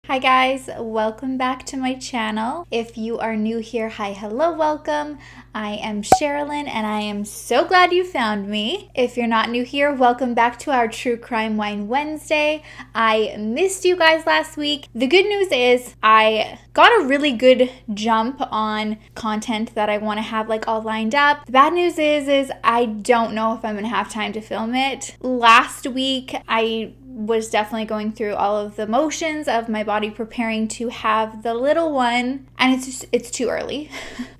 Hi guys, welcome back to my channel. If you are new here, hi, hello, welcome. I am Sherrilyn and I am so glad you found me. If you're not new here, welcome back to our True Crime Wine Wednesday. I missed you guys last week. The good news is I got a really good jump on content that I want to have like all lined up. The bad news is I don't know if I'm gonna have time to film it. Last week I was definitely going through all of the motions of my body preparing to have the little one, and it's too early.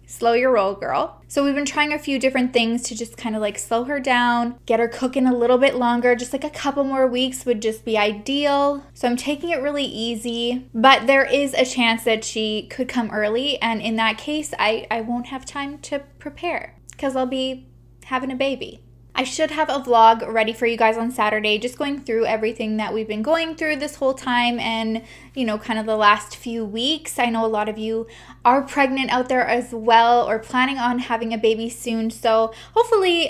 Slow your roll, girl. So we've been trying a few different things to just kind of like slow her down, get her cooking a little bit longer. Just like a couple more weeks would just be ideal. So I'm taking it really easy, but there is a chance that she could come early, and in that case I won't have time to prepare because I'll be having a baby. I should have a vlog ready for you guys on Saturday, just going through everything that we've been going through this whole time and, you know, kind of the last few weeks. I know a lot of you are pregnant out there as well or planning on having a baby soon. So hopefully,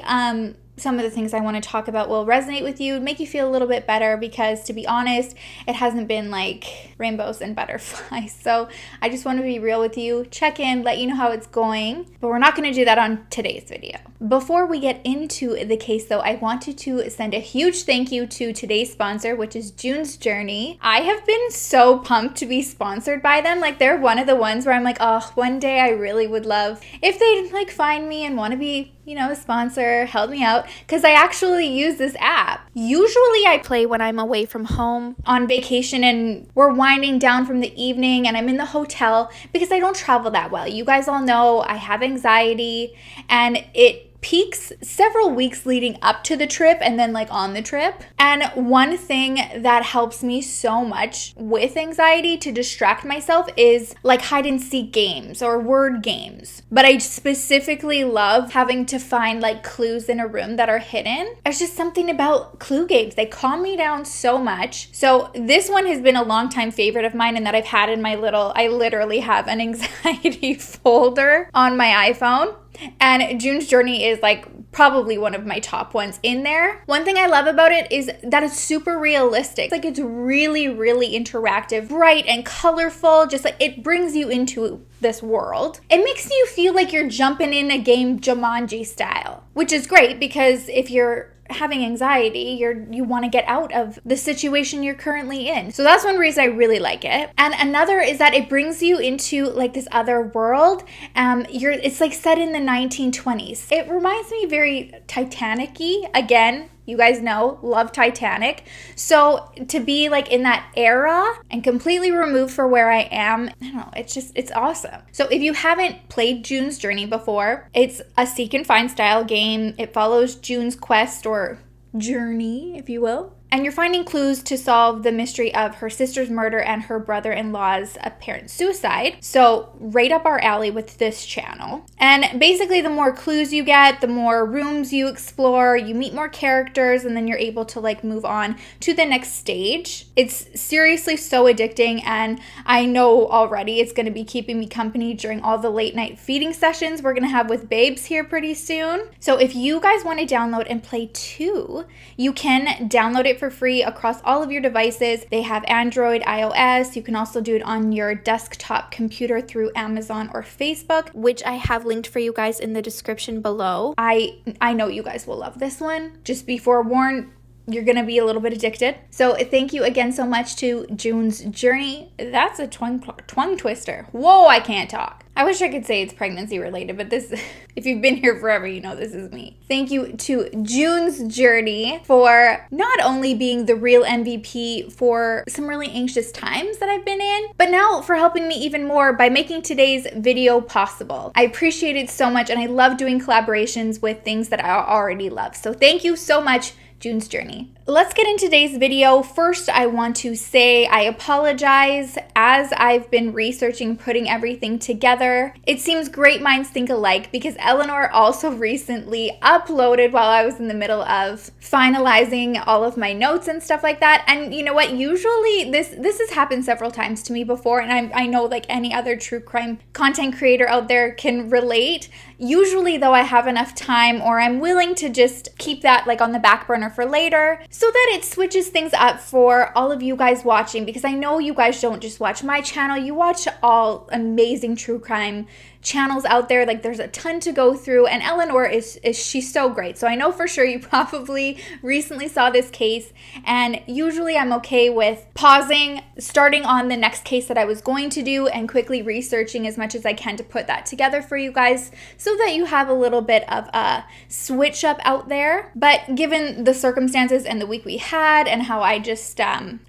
some of the things I want to talk about will resonate with you, make you feel a little bit better, because to be honest, it hasn't been like rainbows and butterflies. So I just want to be real with you, check in, let you know how it's going, but we're not going to do that on today's video. Before we get into the case though, I wanted to send a huge thank you to today's sponsor, which is June's Journey. I have been so pumped to be sponsored by them. Like, they're one of the ones where I'm like, oh, one day I really would love if they'd like find me and want to be, you know, a sponsor, help me out, because I actually use this app. Usually I play when I'm away from home on vacation and we're winding down from the evening and I'm in the hotel, because I don't travel that well. You guys all know I have anxiety, and it peaks several weeks leading up to the trip and then like on the trip. And one thing that helps me so much with anxiety to distract myself is like hide and seek games or word games. But I specifically love having to find like clues in a room that are hidden. There's just something about clue games. They calm me down so much. So this one has been a long time favorite of mine, and that I've had in my I literally have an anxiety folder on my iPhone. And June's Journey is like probably one of my top ones in there. One thing I love about it is that it's super realistic. Like, it's really, really interactive, bright and colorful. Just like it brings you into this world. It makes you feel like you're jumping in a game Jumanji style, which is great because if you're having anxiety, you want to get out of the situation you're currently in. So that's one reason I really like it. And another is that it brings you into like this other world. It's like set in the 1920s. It reminds me very Titanic-y. Again, you guys know, love Titanic. So to be like in that era and completely removed for where I am, I don't know, it's awesome. So if you haven't played June's Journey before, it's a seek and find style game. It follows June's quest or journey, if you will. And you're finding clues to solve the mystery of her sister's murder and her brother-in-law's apparent suicide. So right up our alley with this channel. And basically the more clues you get, the more rooms you explore, you meet more characters, and then you're able to like move on to the next stage. It's seriously so addicting, and I know already it's going to be keeping me company during all the late night feeding sessions we're going to have with babes here pretty soon. So if you guys want to download and play too, you can download it for free across all of your devices. They have Android, iOS. You can also do it on your desktop computer through Amazon or Facebook, which I have linked for you guys in the description below. I know you guys will love this one. Just be forewarned, you're going to be a little bit addicted. So thank you again so much to June's Journey. That's a tongue twister. Whoa, I can't talk. I wish I could say it's pregnancy related, but this, if you've been here forever, you know this is me. Thank you to June's Journey for not only being the real MVP for some really anxious times that I've been in, but now for helping me even more by making today's video possible. I appreciate it so much, and I love doing collaborations with things that I already love. So thank you so much, June's Journey. Let's get into today's video. First, I want to say I apologize. As I've been researching, putting everything together, it seems great minds think alike, because Eleanor also recently uploaded while I was in the middle of finalizing all of my notes and stuff like that. And you know what? Usually this has happened several times to me before, and I know like any other true crime content creator out there can relate. Usually though, I have enough time, or I'm willing to just keep that like on the back burner for later, so that it switches things up for all of you guys watching, because I know you guys don't just watch watch my channel, you watch all amazing true crime channels out there. Like, there's a ton to go through, and Eleanor she's so great. So I know for sure you probably recently saw this case, and usually I'm okay with pausing, starting on the next case that I was going to do, and quickly researching as much as I can to put that together for you guys so that you have a little bit of a switch up out there. But given the circumstances and the week we had and how I just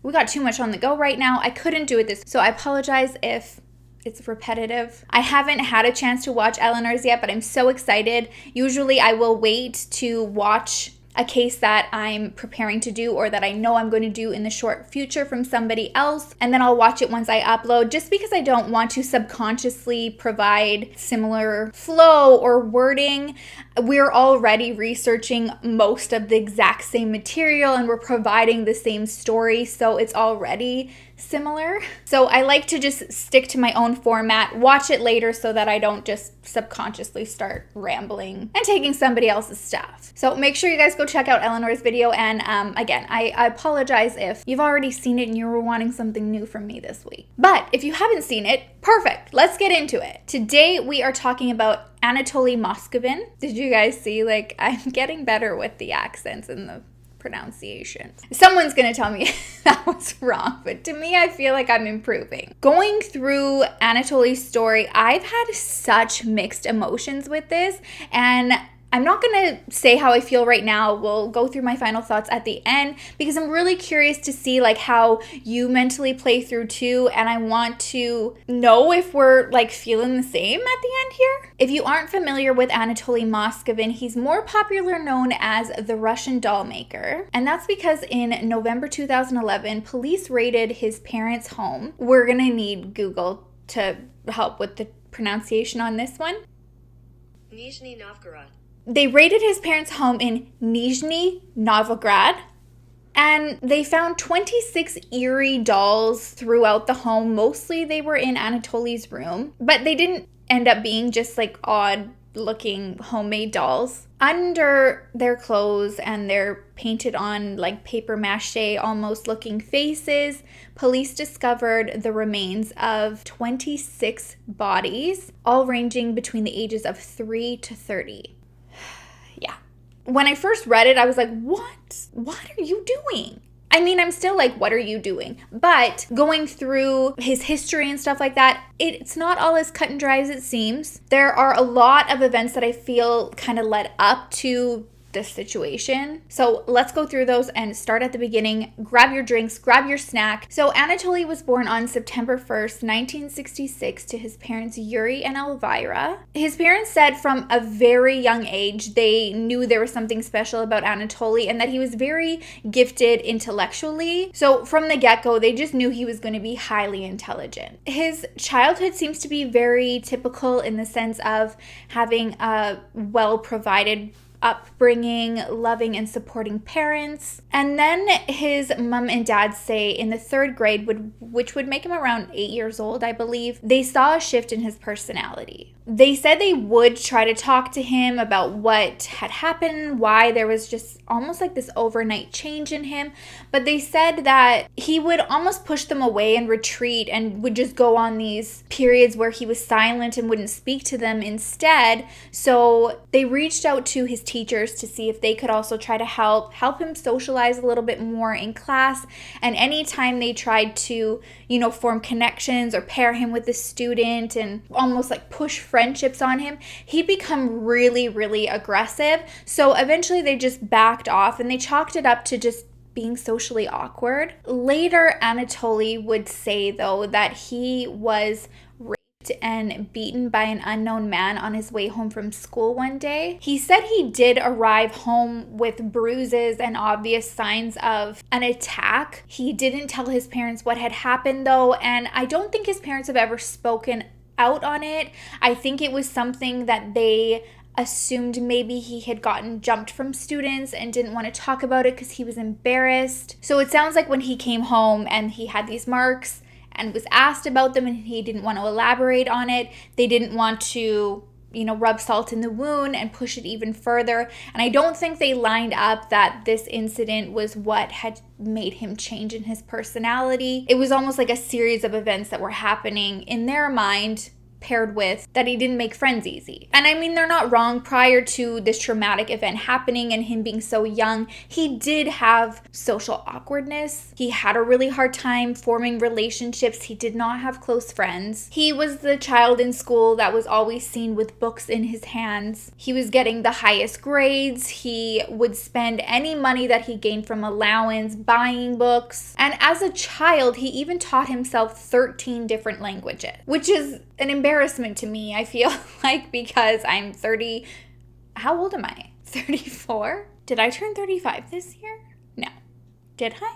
we got too much on the go right now, I couldn't do it this. So I apologize if it's repetitive. I haven't had a chance to watch Eleanor's yet, but I'm so excited. Usually I will wait to watch a case that I'm preparing to do or that I know I'm going to do in the short future from somebody else, and then I'll watch it once I upload, just because I don't want to subconsciously provide similar flow or wording. We're already researching most of the exact same material and we're providing the same story, so it's already similar. So I like to just stick to my own format, watch it later so that I don't just subconsciously start rambling and taking somebody else's stuff. So make sure you guys go check out Eleanor's video, and again, I apologize if you've already seen it and you were wanting something new from me this week. But if you haven't seen it, perfect. Let's get into it. Today we are talking about Anatoly Moskovin. Did you guys see, like, I'm getting better with the accents and the pronunciation. Someone's gonna tell me that was wrong, but to me, I feel like I'm improving. Going through Anatoly's story, I've had such mixed emotions with this, and I'm not gonna say how I feel right now. We'll go through my final thoughts at the end, because I'm really curious to see like how you mentally play through too, and I want to know if we're like feeling the same at the end here. If you aren't familiar with Anatoly Moskovin, he's more popular known as the Russian Dollmaker, and that's because in November 2011, police raided his parents' home. We're gonna need Google to help with the pronunciation on this one. Nizhny Novgorod. They raided his parents' home in Nizhny Novgorod, and they found 26 eerie dolls throughout the home. Mostly they were in Anatoly's room, but they didn't end up being just like odd looking homemade dolls. Under their clothes and their painted on like paper mache almost looking faces, police discovered the remains of 26 bodies, all ranging between the ages of 3 to 30. Yeah. When I first read it, I was like, what? What are you doing? I mean, I'm still like, what are you doing? But going through his history and stuff like that, it's not all as cut and dry as it seems. There are a lot of events that I feel kind of led up to this situation. So let's go through those and start at the beginning. Grab your drinks, grab your snack. So Anatoly was born on September 1st, 1966 to his parents Yuri and Elvira. His parents said from a very young age they knew there was something special about Anatoly and that he was very gifted intellectually. So from the get-go, they just knew he was going to be highly intelligent. His childhood seems to be very typical in the sense of having a well-provided upbringing, loving and supporting parents. And then his mom and dad say in the 3rd grade, which would make him around 8 years old, I believe, they saw a shift in his personality. They said they would try to talk to him about what had happened, why there was just almost like this overnight change in him. But they said that he would almost push them away and retreat and would just go on these periods where he was silent and wouldn't speak to them instead. So they reached out to his teachers to see if they could also try to help him socialize a little bit more in class. And anytime they tried to, form connections or pair him with a student and almost like push friendships on him, he'd become really, really aggressive. So eventually they just backed off and they chalked it up to just being socially awkward. Later, Anatoly would say, though, that he was and beaten by an unknown man on his way home from school one day. He said he did arrive home with bruises and obvious signs of an attack. He didn't tell his parents what had happened, though, and I don't think his parents have ever spoken out on it. I think it was something that they assumed maybe he had gotten jumped from students and didn't want to talk about it because he was embarrassed. So it sounds like when he came home and he had these marks and was asked about them and he didn't want to elaborate on it, they didn't want to rub salt in the wound and push it even further. And I don't think they lined up that this incident was what had made him change in his personality. It was almost like a series of events that were happening in their mind, paired with that he didn't make friends easy. And I mean, they're not wrong. Prior to this traumatic event happening and him being so young, he did have social awkwardness. He had a really hard time forming relationships. He did not have close friends. He was the child in school that was always seen with books in his hands. He was getting the highest grades. He would spend any money that he gained from allowance buying books. And as a child, he even taught himself 13 different languages, which is an embarrassment to me, I feel like, because I'm 30. How old am I? 34? Did I turn 35 this year? No. Did I?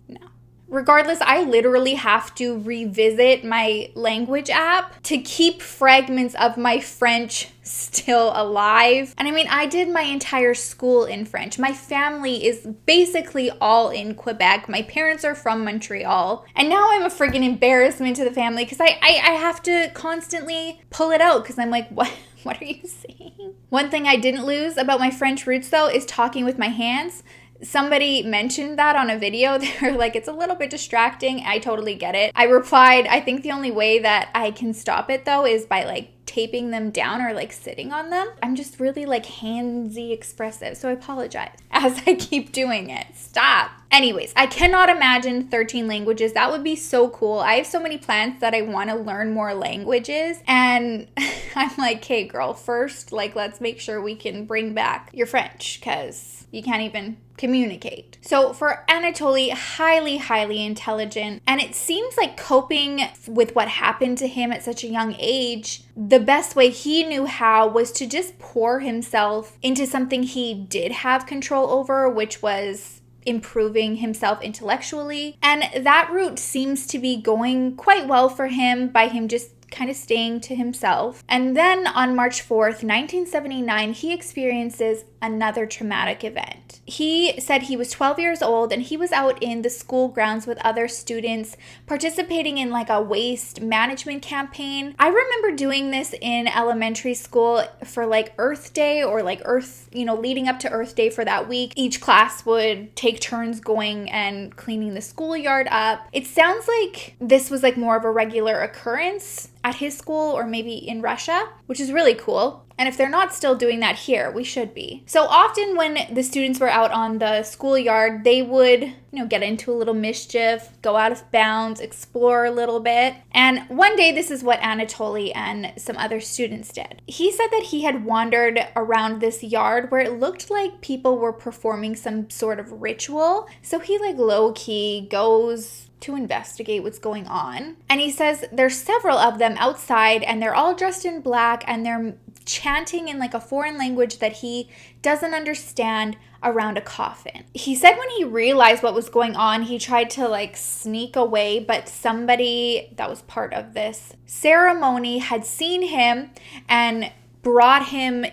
No. Regardless, I literally have to revisit my language app to keep fragments of my French still alive. And I mean, I did my entire school in French. My family is basically all in Quebec. My parents are from Montreal. And now I'm a friggin' embarrassment to the family because I have to constantly pull it out because I'm like, what are you saying? One thing I didn't lose about my French roots, though, is talking with my hands. Somebody mentioned that on a video. They were like, it's a little bit distracting. I totally get it. I replied, I think the only way that I can stop it, though, is by like taping them down or like sitting on them. I'm just really like handsy expressive, so I apologize as I keep doing it. Stop. Anyways, I cannot imagine 13 languages. That would be so cool. I have so many plans that I want to learn more languages, and I'm like, hey girl, first, like, let's make sure we can bring back your French because you can't even communicate. So for Anatoly, highly intelligent, and it seems like coping with what happened to him at such a young age, the best way he knew how was to just pour himself into something he did have control over, which was improving himself intellectually. And that route seems to be going quite well for him by him just kind of staying to himself. And then on March 4th, 1979, he experiences another traumatic event. He said he was 12 years old and he was out in the school grounds with other students participating in like a waste management campaign. I remember doing this in elementary school for like Earth Day or like Earth, leading up to Earth Day for that week. Each class would take turns going and cleaning the schoolyard up. It sounds like this was like more of a regular occurrence at his school or maybe in Russia, which is really cool. And if they're not still doing that here, we should be. So often when the students were out on the schoolyard, they would, get into a little mischief, go out of bounds, explore a little bit. And one day, this is what Anatoly and some other students did. He said that he had wandered around this yard where it looked like people were performing some sort of ritual. So he like low-key goes to investigate what's going on. And he says there's several of them outside and they're all dressed in black and they're chanting in like a foreign language that he doesn't understand around a coffin. He said when he realized what was going on, he tried to like sneak away, but somebody that was part of this ceremony had seen him and brought him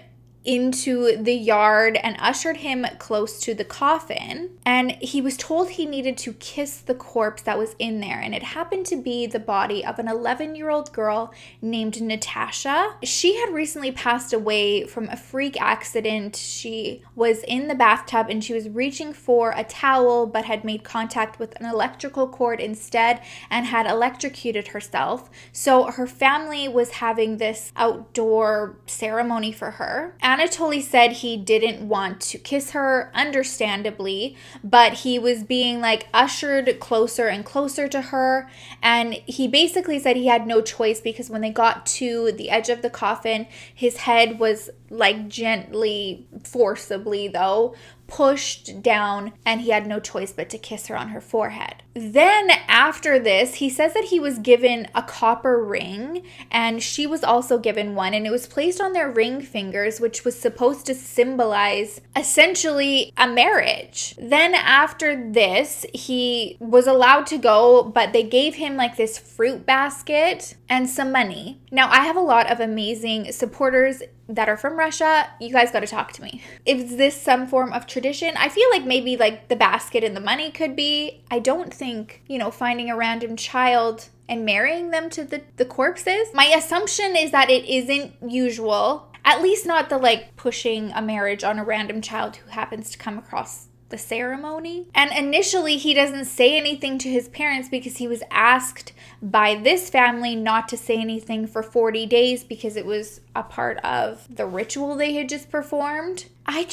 into the yard and ushered him close to the coffin. And he was told he needed to kiss the corpse that was in there. And it happened to be the body of an 11-year-old girl named Natasha. She had recently passed away from a freak accident. She was in the bathtub and she was reaching for a towel but had made contact with an electrical cord instead and had electrocuted herself. So her family was having this outdoor ceremony for her. Anatoly said he didn't want to kiss her, understandably, but he was being like ushered closer and closer to her. And he basically said he had no choice because when they got to the edge of the coffin, his head was like gently, forcibly though, pushed down and he had no choice but to kiss her on her forehead. Then after this, he says that he was given a copper ring and she was also given one, and it was placed on their ring fingers, which was supposed to symbolize essentially a marriage. Then after this, he was allowed to go, but they gave him like this fruit basket and some money. Now, I have a lot of amazing supporters that are from Russia. You guys got to talk to me. Is this some form of tradition? I feel like maybe like the basket and the money could be. I don't think, finding a random child and marrying them to the corpses. My assumption is that it isn't usual, at least not the like pushing a marriage on a random child who happens to come across the ceremony. And initially he doesn't say anything to his parents because he was asked by this family not to say anything for 40 days because it was a part of the ritual they had just performed. I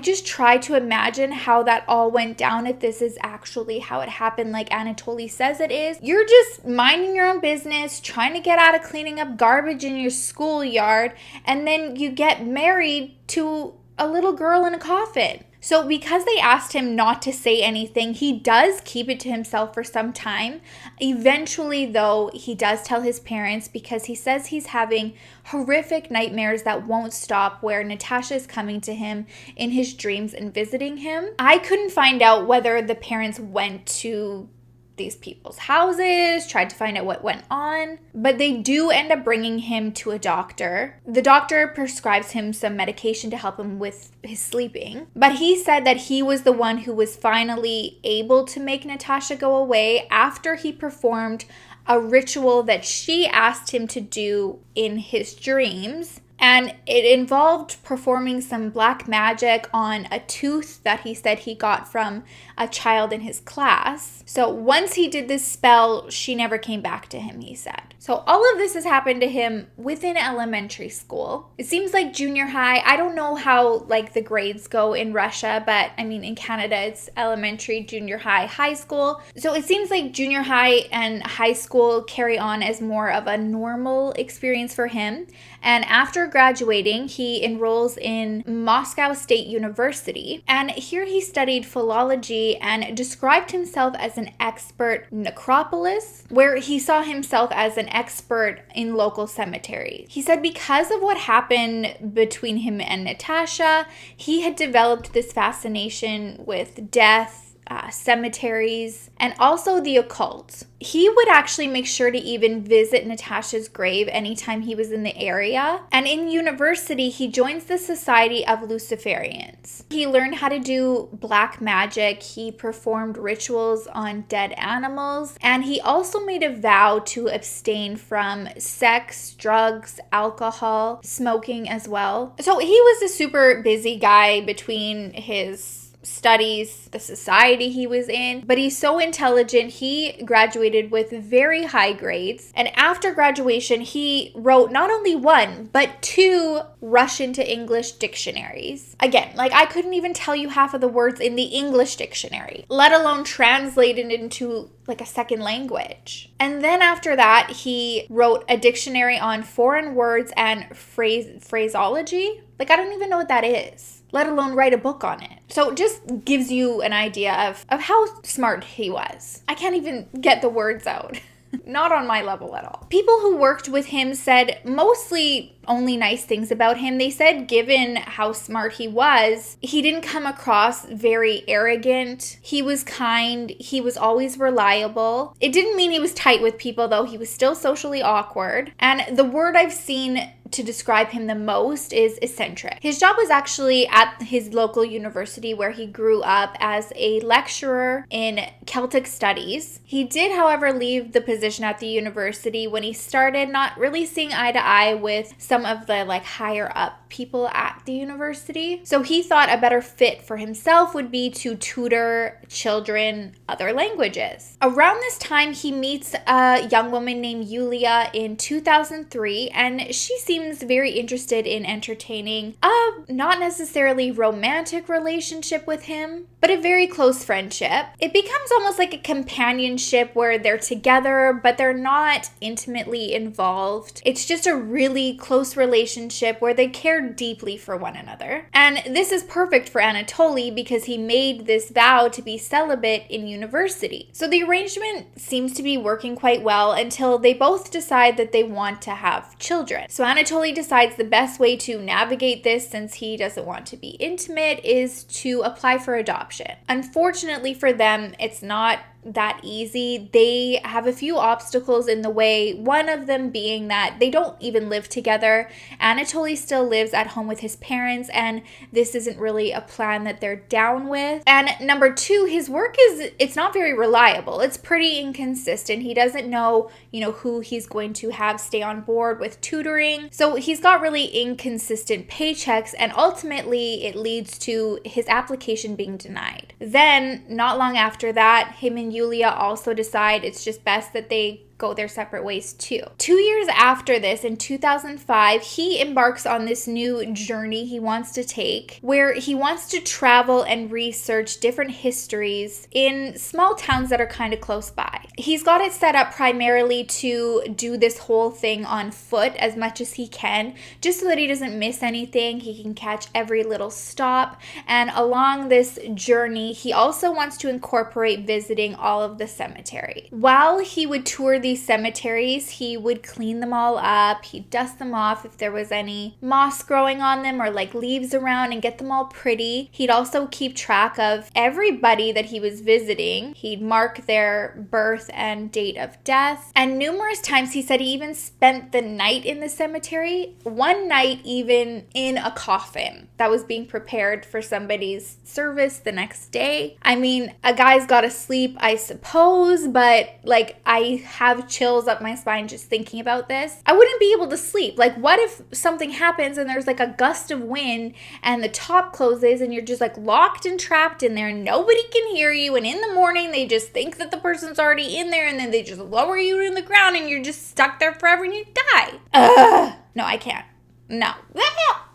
just try to imagine how that all went down if this is actually how it happened like Anatoly says it is. You're just minding your own business, trying to get out of cleaning up garbage in your schoolyard, and then you get married to a little girl in a coffin. So because they asked him not to say anything, he does keep it to himself for some time. Eventually, though, he does tell his parents because he says he's having horrific nightmares that won't stop where Natasha is coming to him in his dreams and visiting him. I couldn't find out whether the parents went to these people's houses, tried to find out what went on, but they do end up bringing him to a doctor. The doctor prescribes him some medication to help him with his sleeping, but he said that he was the one who was finally able to make Natasha go away after he performed a ritual that she asked him to do in his dreams. And it involved performing some black magic on a tooth that he said he got from a child in his class. So once he did this spell, she never came back to him, he said. So all of this has happened to him within elementary school. It seems like junior high. I don't know how like the grades go in Russia, but I mean in Canada it's elementary, junior high, high school. So it seems like junior high and high school carry on as more of a normal experience for him. And after graduating, he enrolls in Moscow State University. And here he studied philology and described himself as an expert necropolis, where he saw himself as an expert in local cemeteries. He said because of what happened between him and Natasha, he had developed this fascination with death, cemeteries, and also the occult. He would actually make sure to even visit Natasha's grave anytime he was in the area. And in university, he joins the Society of Luciferians. He learned how to do black magic. He performed rituals on dead animals. And he also made a vow to abstain from sex, drugs, alcohol, smoking as well. So he was a super busy guy between his studies, the society he was in, but he's so intelligent. He graduated with very high grades, and after graduation he wrote not only one but 2 Russian to English dictionaries. Again, like I couldn't even tell you half of the words in the English dictionary, let alone translate it into like a second language. And then after that he wrote a dictionary on foreign words and phraseology. Like I don't even know what that is, let alone write a book on it. So it just gives you an idea of how smart he was. I can't even get the words out. Not on my level at all. People who worked with him said mostly only nice things about him. They said given how smart he was, he didn't come across very arrogant. He was kind. He was always reliable. It didn't mean he was tight with people though. He was still socially awkward. And the word I've seen to describe him the most is eccentric. His job was actually at his local university where he grew up as a lecturer in Celtic studies. He did, however, leave the position at the university when he started not really seeing eye to eye with some of the like higher up people at the university. So he thought a better fit for himself would be to tutor children other languages. Around this time, he meets a young woman named Yulia in 2003, and she seems very interested in entertaining a not necessarily romantic relationship with him, but a very close friendship. It becomes almost like a companionship where they're together, but they're not intimately involved. It's just a really close relationship where they care deeply for one another. And this is perfect for Anatoly because he made this vow to be celibate in university. So the arrangement seems to be working quite well until they both decide that they want to have children. So Anatoly decides the best way to navigate this, since he doesn't want to be intimate, is to apply for adoption. Unfortunately for them, it's not that easy. They have a few obstacles in the way, one of them being that they don't even live together. Anatoly still lives at home with his parents, and this isn't really a plan that they're down with. And number two, his work it's not very reliable. It's pretty inconsistent. He doesn't know, who he's going to have stay on board with tutoring. So he's got really inconsistent paychecks, and ultimately it leads to his application being denied. Then, not long after that, him and Yulia also decide it's just best that they go their separate ways too. 2 years after this, in 2005, he embarks on this new journey he wants to take, where he wants to travel and research different histories in small towns that are kind of close by. He's got it set up primarily to do this whole thing on foot as much as he can, just so that he doesn't miss anything. He can catch every little stop. And along this journey, he also wants to incorporate visiting all of the cemetery. While he would tour these cemeteries, he would clean them all up. He'd dust them off if there was any moss growing on them or like leaves around and get them all pretty. He'd also keep track of everybody that he was visiting. He'd mark their birth and date of death. And numerous times he said he even spent the night in the cemetery, one night even in a coffin that was being prepared for somebody's service the next day. I mean, a guy's gotta sleep, I suppose, but like I have chills up my spine just thinking about this. I wouldn't be able to sleep. Like, what if something happens and there's like a gust of wind and the top closes and you're just like locked and trapped in there and nobody can hear you, and in the morning they just think that the person's already in there and then they just lower you in the ground and you're just stuck there forever and you die. No, I can't. No.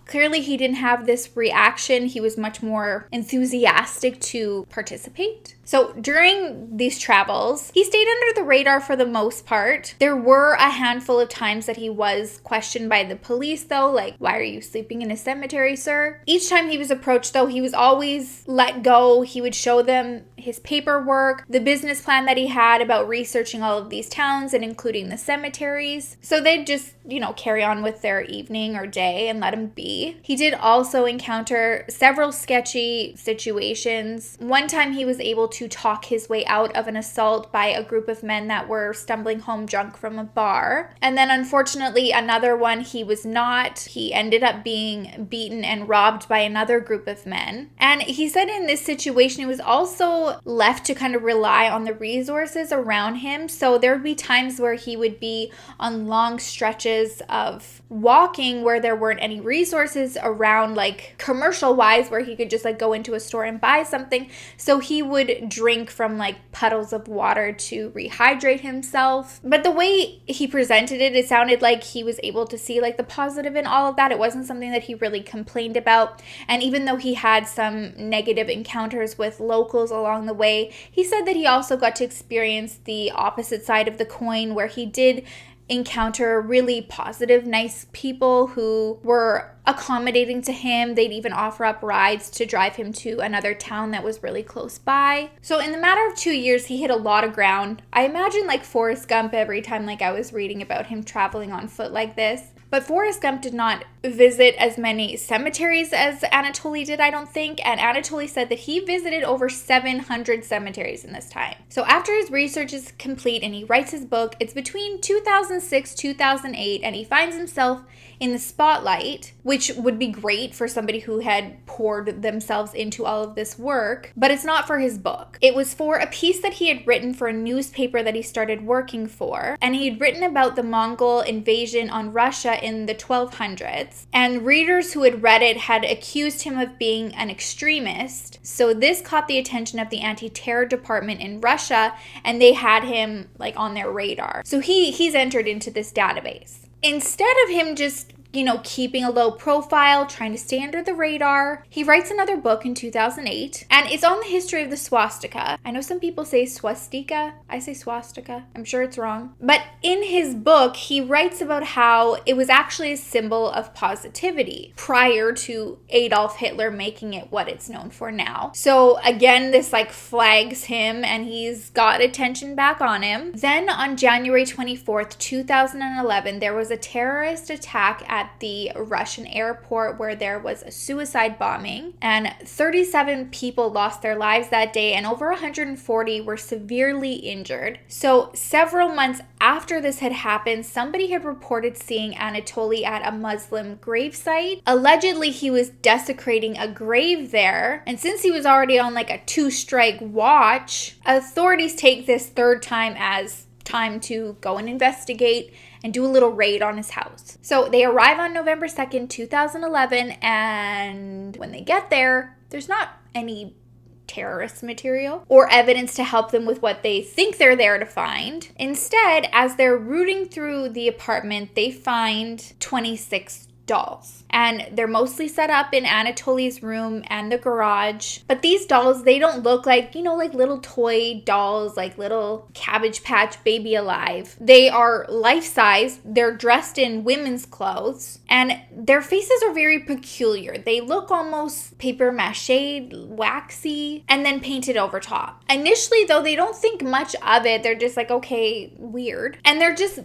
Clearly, he didn't have this reaction. He was much more enthusiastic to participate. So during these travels, he stayed under the radar for the most part. There were a handful of times that he was questioned by the police, though, like, why are you sleeping in a cemetery, sir? Each time he was approached, though, he was always let go. He would show them his paperwork, the business plan that he had about researching all of these towns and including the cemeteries. So they'd just, carry on with their evening or day and let him be. He did also encounter several sketchy situations. One time he was able to talk his way out of an assault by a group of men that were stumbling home drunk from a bar. And then unfortunately, another one he was not. He ended up being beaten and robbed by another group of men. And he said in this situation, he was also left to kind of rely on the resources around him. So there would be times where he would be on long stretches of walking where there weren't any resources around, like commercial wise, where he could just like go into a store and buy something. So he would drink from like puddles of water to rehydrate himself. But the way he presented it, it sounded like he was able to see like the positive in all of that. It wasn't something that he really complained about. And even though he had some negative encounters with locals along the way, he said that he also got to experience the opposite side of the coin, where he did encounter really positive, nice people who were accommodating to him. They'd even offer up rides to drive him to another town that was really close by. So in the matter of 2 years, he hit a lot of ground. I imagine like Forrest Gump every time like I was reading about him traveling on foot like this. But Forrest Gump did not visit as many cemeteries as Anatoly did, I don't think. And Anatoly said that he visited over 700 cemeteries in this time. So after his research is complete and he writes his book, it's between 2006, 2008, and he finds himself in the spotlight, which would be great for somebody who had poured themselves into all of this work, but it's not for his book. It was for a piece that he had written for a newspaper that he started working for, and he had written about the Mongol invasion on Russia in the 1200s, and readers who had read it had accused him of being an extremist. So this caught the attention of the anti-terror department in Russia, and they had him like on their radar. So he's entered into this database. Instead of him just, keeping a low profile, trying to stay under the radar, he writes another book in 2008, and it's on the history of the swastika. I know some people say swastika. I say swastika. I'm sure it's wrong. But in his book, he writes about how it was actually a symbol of positivity prior to Adolf Hitler making it what it's known for now. So again, this flags him, and he's got attention back on him. Then on January 24th, 2011, there was a terrorist attack at at the Russian airport where there was a suicide bombing, and 37 people lost their lives that day, and over 140 were severely injured. So several months after this had happened, somebody had reported seeing Anatoly at a Muslim gravesite. Allegedly, he was desecrating a grave there, and since he was already on like a 2-strike watch, authorities take this third time as time to go and investigate and do a little raid on his house. So they arrive on November 2nd, 2011, and when they get there, there's not any terrorist material or evidence to help them with what they think they're there to find. Instead, as they're rooting through the apartment, they find 26 dolls. And they're mostly set up in Anatoly's room and the garage. But these dolls, they don't look like, like little toy dolls, like little Cabbage Patch Baby Alive. They are life-size. They're dressed in women's clothes. And their faces are very peculiar. They look almost paper mache, waxy, and then painted over top. Initially, though, they don't think much of it. They're just like, okay, weird. And they're just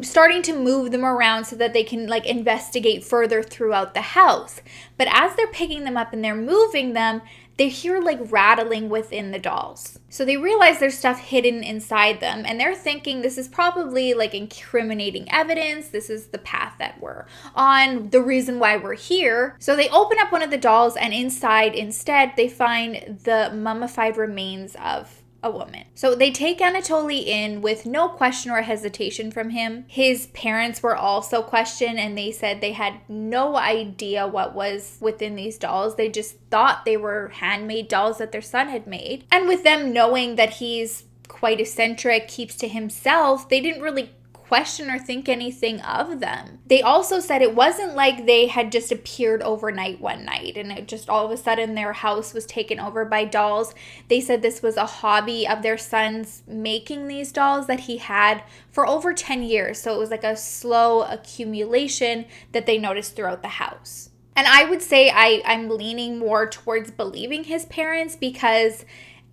starting to move them around so that they can like investigate further throughout the house. But as they're picking them up and they're moving them, they hear like rattling within the dolls. So they realize there's stuff hidden inside them, and they're thinking this is probably like incriminating evidence. This is the path that we're on, the reason why we're here. So they open up one of the dolls, and inside instead they find the mummified remains of a woman. So they take Anatoly in with no question or hesitation from him. His parents were also questioned, and they said they had no idea what was within these dolls. They just thought they were handmade dolls that their son had made. And with them knowing that he's quite eccentric, keeps to himself, they didn't really question or think anything of them. They also said it wasn't like they had just appeared overnight one night and it just all of a sudden their house was taken over by dolls. They said this was a hobby of their son's making these dolls that he had for over 10 years. So it was like a slow accumulation that they noticed throughout the house. And I would say I'm leaning more towards believing his parents, because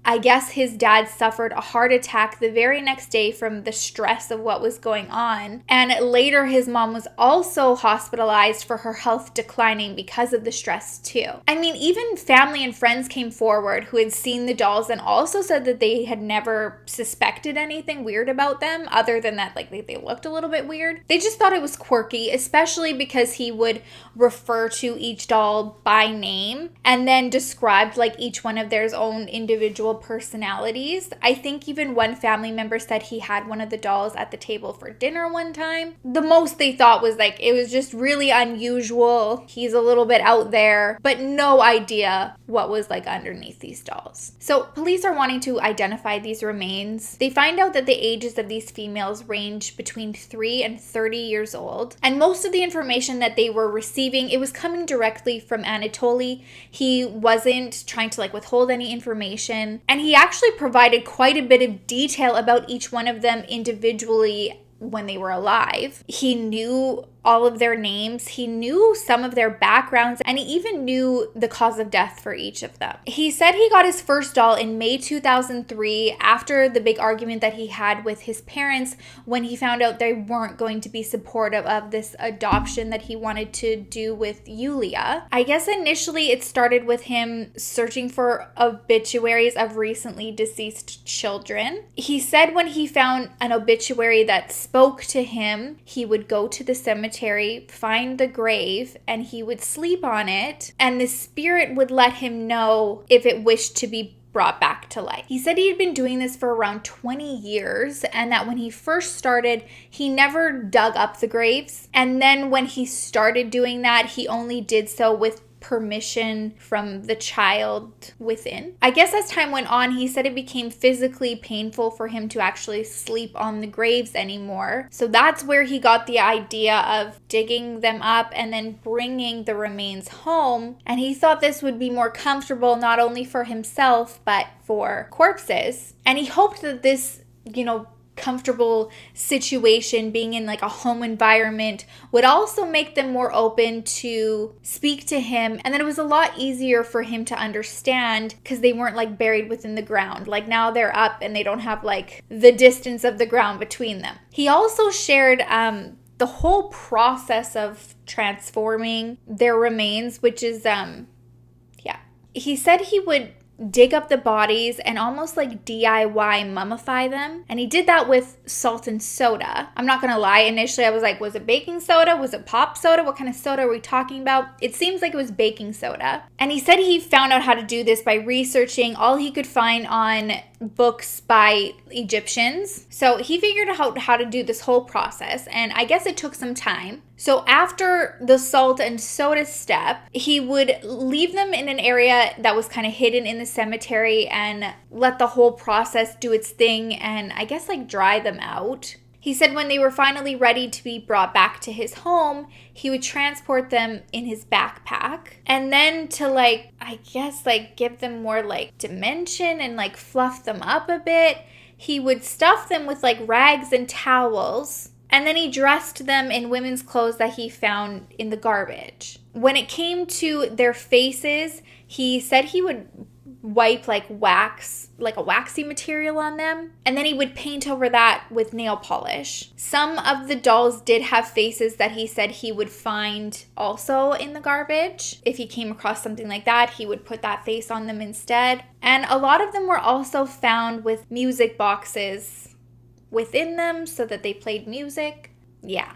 I guess his dad suffered a heart attack the very next day from the stress of what was going on. And later his mom was also hospitalized for her health declining because of the stress too. I mean, even family and friends came forward who had seen the dolls and also said that they had never suspected anything weird about them other than that like they looked a little bit weird. They just thought it was quirky, especially because he would refer to each doll by name and then described like each one of their own individual personalities. I think even one family member said he had one of the dolls at the table for dinner one time. The most they thought was like it was just really unusual. He's a little bit out there, but no idea what was like underneath these dolls. So police are wanting to identify these remains. They find out that the ages of these females range between 3 and 30 years old. And most of the information that they were receiving, it was coming directly from Anatoly. He wasn't trying to like withhold any information. And he actually provided quite a bit of detail about each one of them individually when they were alive. He knew all of their names, he knew some of their backgrounds, and he even knew the cause of death for each of them. He said he got his first doll in May 2003 after the big argument that he had with his parents when he found out they weren't going to be supportive of this adoption that he wanted to do with Yulia. I guess initially it started with him searching for obituaries of recently deceased children. He said when he found an obituary that spoke to him, he would go to the cemetery, find the grave, and he would sleep on it, and the spirit would let him know if it wished to be brought back to life. He said he had been doing this for around 20 years and that when he first started, he never dug up the graves. And then when he started doing that, he only did so with permission from the child within. I guess as time went on, he said it became physically painful for him to actually sleep on the graves anymore. So that's where he got the idea of digging them up and then bringing the remains home. And he thought this would be more comfortable not only for himself, but for corpses. And he hoped that this, comfortable situation, being in like a home environment, would also make them more open to speak to him, and then it was a lot easier for him to understand because they weren't like buried within the ground. Like now they're up and they don't have like the distance of the ground between them. He also shared the whole process of transforming their remains, which is, he said he would dig up the bodies and almost like DIY mummify them. And he did that with salt and soda. I'm not gonna lie, initially I was like, was it baking soda? Was it pop soda? What kind of soda are we talking about? It seems like it was baking soda. And he said he found out how to do this by researching all he could find on books by Egyptians. So he figured out how to do this whole process, and I guess it took some time. So after the salt and soda step, he would leave them in an area that was kind of hidden in the cemetery and let the whole process do its thing and I guess like dry them out. He said when they were finally ready to be brought back to his home, he would transport them in his backpack. And then to give them more like dimension and like fluff them up a bit, he would stuff them with like rags and towels. And then he dressed them in women's clothes that he found in the garbage. When it came to their faces, he said he would wipe like wax, like a waxy material on them, and then he would paint over that with nail polish. Some of the dolls did have faces that he said he would find also in the garbage. If he came across something like that, he would put that face on them instead. And a lot of them were also found with music boxes within them so that they played music. Yeah.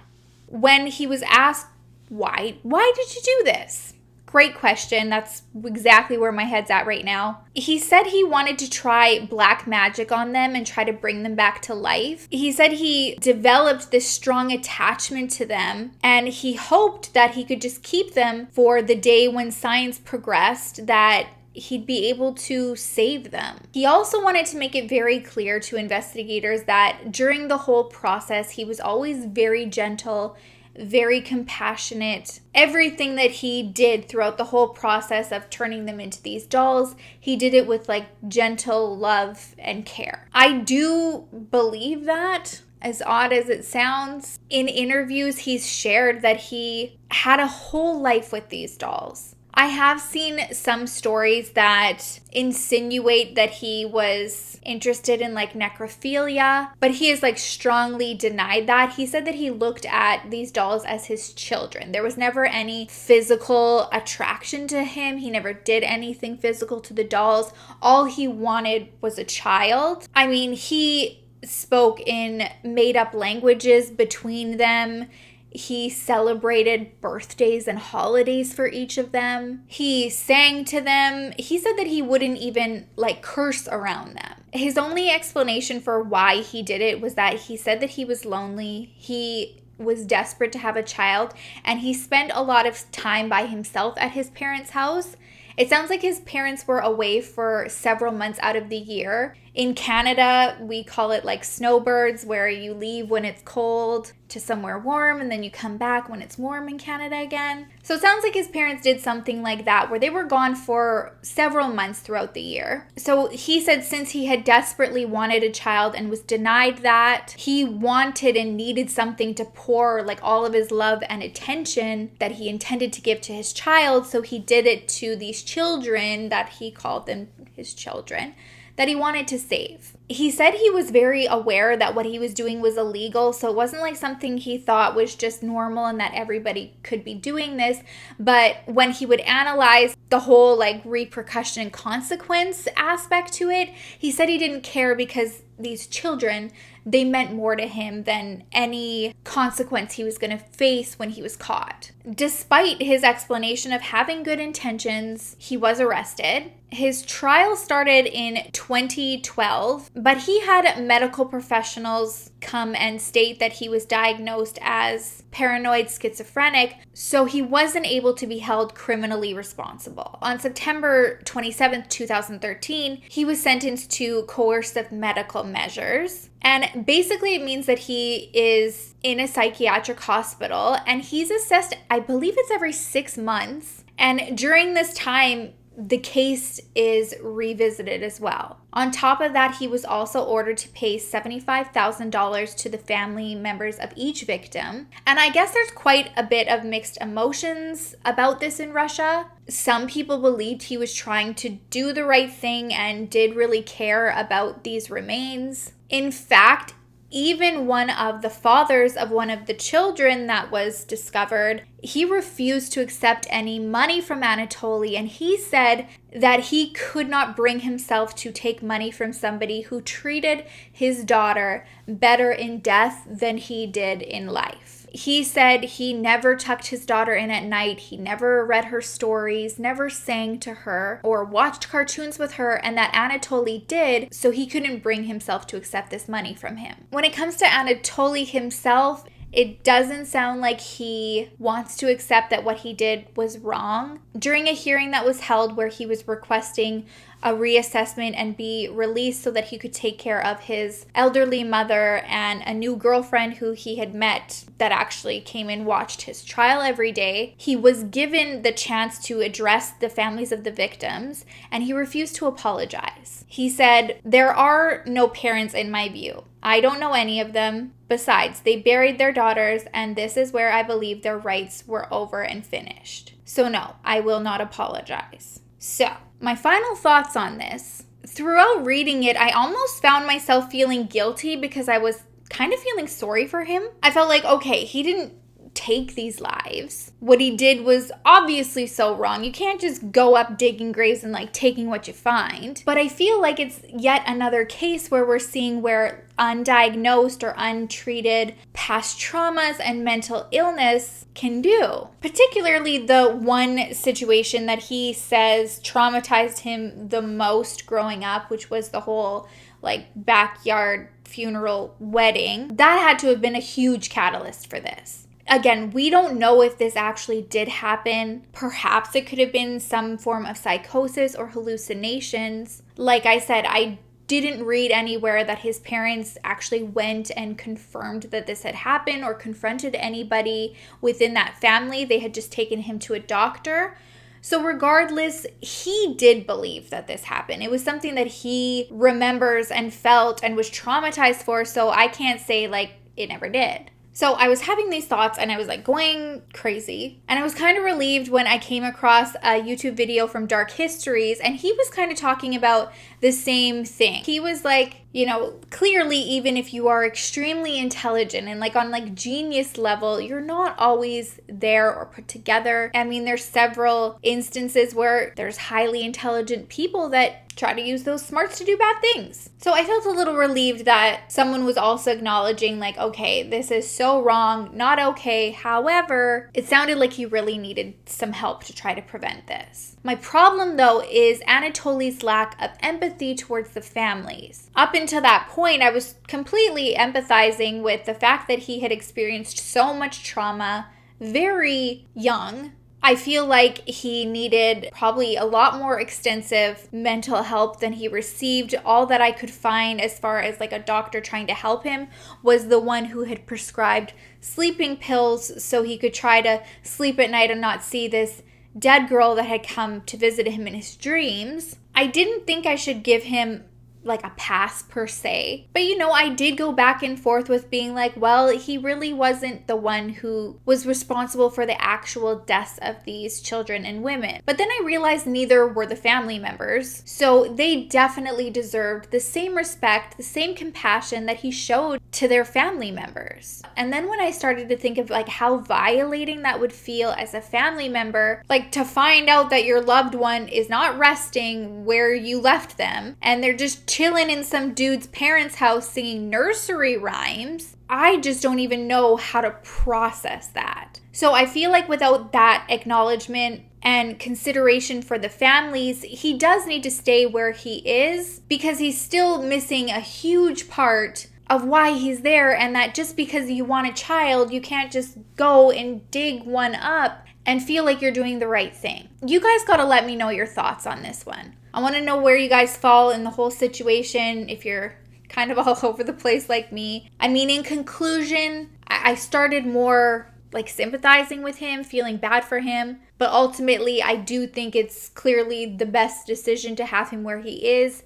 When he was asked why did you do this? Great question. That's exactly where my head's at right now. He said he wanted to try black magic on them and try to bring them back to life. He said he developed this strong attachment to them, and he hoped that he could just keep them for the day when science progressed, that he'd be able to save them. He also wanted to make it very clear to investigators that during the whole process, he was always very gentle, very compassionate. Everything that he did throughout the whole process of turning them into these dolls, he did it with like gentle love and care. I do believe that, as odd as it sounds. In interviews, he's shared that he had a whole life with these dolls. I have seen some stories that insinuate that he was interested in like necrophilia, but he has like strongly denied that. He said that he looked at these dolls as his children. There was never any physical attraction to him. He never did anything physical to the dolls. All he wanted was a child. I mean, he spoke in made-up languages between them. He celebrated birthdays and holidays for each of them. He sang to them. He said that he wouldn't even like curse around them. His only explanation for why he did it was that he said that he was lonely. He was desperate to have a child, and he spent a lot of time by himself at his parents' house. It sounds like his parents were away for several months out of the year. In Canada, we call it like snowbirds, where you leave when it's cold to somewhere warm and then you come back when it's warm in Canada again. So it sounds like his parents did something like that, where they were gone for several months throughout the year. So he said since he had desperately wanted a child and was denied that, he wanted and needed something to pour like all of his love and attention that he intended to give to his child. So he did it to these children that he called them his children, that he wanted to save. He said he was very aware that what he was doing was illegal, so it wasn't like something he thought was just normal and that everybody could be doing this. But when he would analyze the whole like repercussion and consequence aspect to it, he said he didn't care because these children, they meant more to him than any consequence he was going to face when he was caught. Despite his explanation of having good intentions, he was arrested. His trial started in 2012, but he had medical professionals come and state that he was diagnosed as paranoid schizophrenic, so he wasn't able to be held criminally responsible. On September 27th, 2013, he was sentenced to coercive medical measures. And basically it means that he is in a psychiatric hospital and he's assessed, I believe it's every 6 months. And during this time, the case is revisited as well. On top of that, he was also ordered to pay $75,000 to the family members of each victim. And I guess there's quite a bit of mixed emotions about this in Russia. Some people believed he was trying to do the right thing and did really care about these remains. In fact, Even one of the fathers of one of the children that was discovered, he refused to accept any money from Anatoly, and he said that he could not bring himself to take money from somebody who treated his daughter better in death than he did in life. He said he never tucked his daughter in at night, he never read her stories, never sang to her, or watched cartoons with her, and that Anatoly did, so he couldn't bring himself to accept this money from him. When it comes to Anatoly himself, it doesn't sound like he wants to accept that what he did was wrong. During a hearing that was held where he was requesting a reassessment and be released so that he could take care of his elderly mother and a new girlfriend who he had met that actually came and watched his trial every day, he was given the chance to address the families of the victims, and he refused to apologize. He said, "There are no parents in my view. I don't know any of them. Besides, they buried their daughters, and this is where I believe their rights were over and finished. So no, I will not apologize." So, my final thoughts on this. Throughout reading it, I almost found myself feeling guilty because I was kind of feeling sorry for him. I felt like, okay, he didn't take these lives. What he did was obviously so wrong. You can't just go up digging graves and like taking what you find. But I feel like it's yet another case where we're seeing where undiagnosed or untreated past traumas and mental illness can do. Particularly the one situation that he says traumatized him the most growing up, which was the whole like backyard funeral wedding. That had to have been a huge catalyst for this. Again, we don't know if this actually did happen. Perhaps it could have been some form of psychosis or hallucinations. Like I said, I didn't read anywhere that his parents actually went and confirmed that this had happened or confronted anybody within that family. They had just taken him to a doctor. So regardless, he did believe that this happened. It was something that he remembers and felt and was traumatized for, so I can't say like it never did. So I was having these thoughts and I was like going crazy. And I was kind of relieved when I came across a YouTube video from Dark Histories, and he was kind of talking about the same thing. He was like, you know, clearly even if you are extremely intelligent and like on like genius level, you're not always there or put together. I mean, there's several instances where there's highly intelligent people that try to use those smarts to do bad things. So I felt a little relieved that someone was also acknowledging like, okay, this is so wrong, not okay. However, it sounded like he really needed some help to try to prevent this. My problem though is Anatoly's lack of empathy towards the families. Up until that point, I was completely empathizing with the fact that he had experienced so much trauma very young. I feel like he needed probably a lot more extensive mental help than he received. All that I could find as far as like a doctor trying to help him was the one who had prescribed sleeping pills so he could try to sleep at night and not see this dead girl that had come to visit him in his dreams. I didn't think I should give him like a pass per se. But you know, I did go back and forth with being like, well, he really wasn't the one who was responsible for the actual deaths of these children and women. But then I realized neither were the family members. So they definitely deserved the same respect, the same compassion that he showed to their family members. And then when I started to think of like how violating that would feel as a family member, like to find out that your loved one is not resting where you left them and they're just chilling in some dude's parents' house singing nursery rhymes, I just don't even know how to process that. So I feel like without that acknowledgement and consideration for the families, he does need to stay where he is because he's still missing a huge part of why he's there, and that just because you want a child, you can't just go and dig one up and feel like you're doing the right thing. You guys gotta let me know your thoughts on this one. I want to know where you guys fall in the whole situation, if you're kind of all over the place like me. I mean, in conclusion, I started more like sympathizing with him, feeling bad for him, but ultimately I do think it's clearly the best decision to have him where he is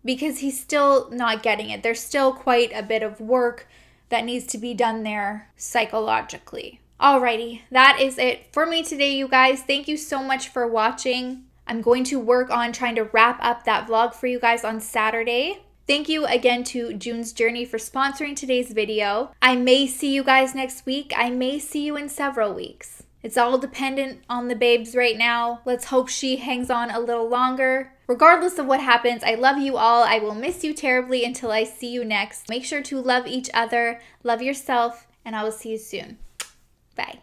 because he's still not getting it. There's still quite a bit of work that needs to be done there psychologically. Alrighty, that is it for me today, you guys. Thank you so much for watching. I'm going to work on trying to wrap up that vlog for you guys on Saturday. Thank you again to June's Journey for sponsoring today's video. I may see you guys next week. I may see you in several weeks. It's all dependent on the babes right now. Let's hope she hangs on a little longer. Regardless of what happens, I love you all. I will miss you terribly until I see you next. Make sure to love each other, love yourself, and I will see you soon. Bye.